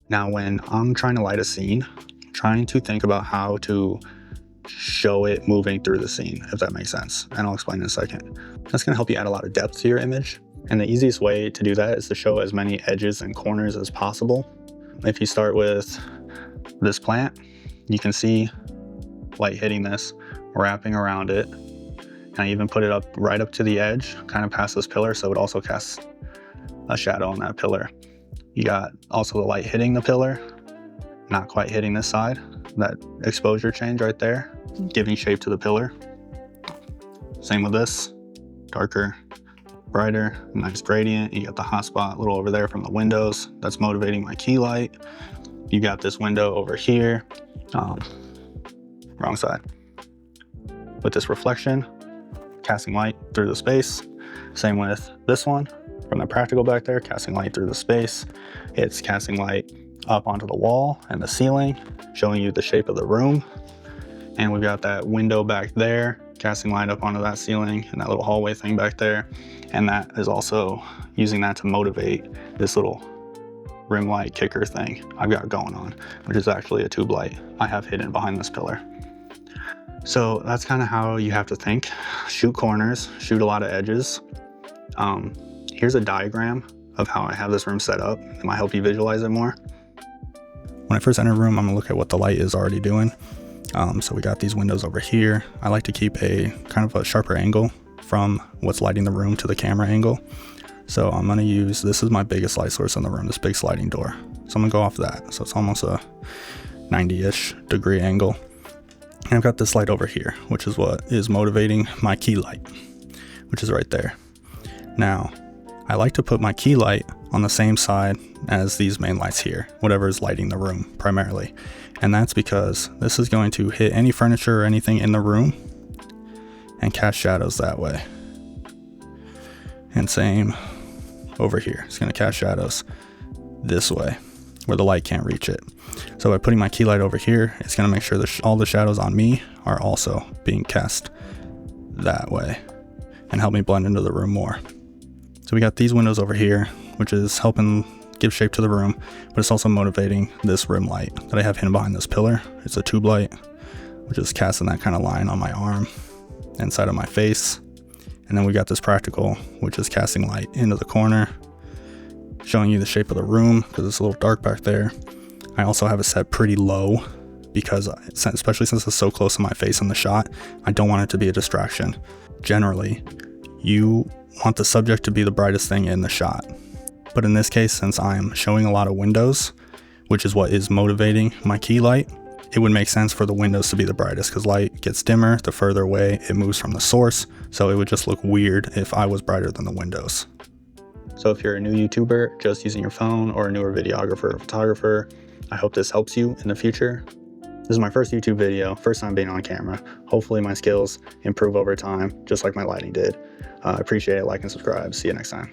Now, when I'm trying to light a scene, trying to think about how to show it moving through the scene, if that makes sense. And I'll explain in a second. That's gonna help you add a lot of depth to your image. And the easiest way to do that is to show as many edges and corners as possible. If you start with this plant, you can see light hitting this, wrapping around it. And I even put it up right up to the edge, kind of past this pillar, so it also casts a shadow on that pillar. You got also the light hitting the pillar, not quite hitting this side, that exposure change right there, giving shape to the pillar. Same with this, darker, brighter, nice gradient. You got the hot spot a little over there from the windows. That's motivating my key light. You got this window over here, wrong side. With this reflection, casting light through the space. Same with this one, from the practical back there, casting light through the space. It's casting light up onto the wall and the ceiling, showing you the shape of the room. And we've got that window back there, casting light up onto that ceiling and that little hallway thing back there. And that is also using that to motivate this little rim light kicker thing I've got going on, which is actually a tube light I have hidden behind this pillar. So that's kind of how you have to think. Shoot corners, shoot a lot of edges. Here's a diagram of how I have this room set up. It might help you visualize it more. When I first enter a room, I'm gonna look at what the light is already doing. So we got these windows over here. I like to keep a kind of a sharper angle from what's lighting the room to the camera angle. So I'm gonna use, this is my biggest light source in the room, this big sliding door. So I'm gonna go off that. So it's almost a 90-ish degree angle. And I've got this light over here, which is what is motivating my key light, which is right there. Now, I like to put my key light on the same side as these main lights here, whatever is lighting the room primarily. And that's because this is going to hit any furniture or anything in the room and cast shadows that way. And same over here, it's gonna cast shadows this way where the light can't reach it. So by putting my key light over here, it's gonna make sure that all the shadows on me are also being cast that way and help me blend into the room more. So we got these windows over here, which is helping give shape to the room, but it's also motivating this rim light that I have hidden behind this pillar. It's a tube light, which is casting that kind of line on my arm, inside of my face. And then we got this practical, which is casting light into the corner, showing you the shape of the room because it's a little dark back there. I also have it set pretty low because, especially since it's so close to my face in the shot, I don't want it to be a distraction. Generally, you want the subject to be the brightest thing in the shot. But in this case, since I'm showing a lot of windows, which is what is motivating my key light, it would make sense for the windows to be the brightest because light gets dimmer the further away it moves from the source. So it would just look weird if I was brighter than the windows. So if you're a new YouTuber just using your phone or a newer videographer or photographer, I hope this helps you in the future. This is my first YouTube video, first time being on camera. Hopefully my skills improve over time, just like my lighting did. I appreciate it, like and subscribe. See you next time.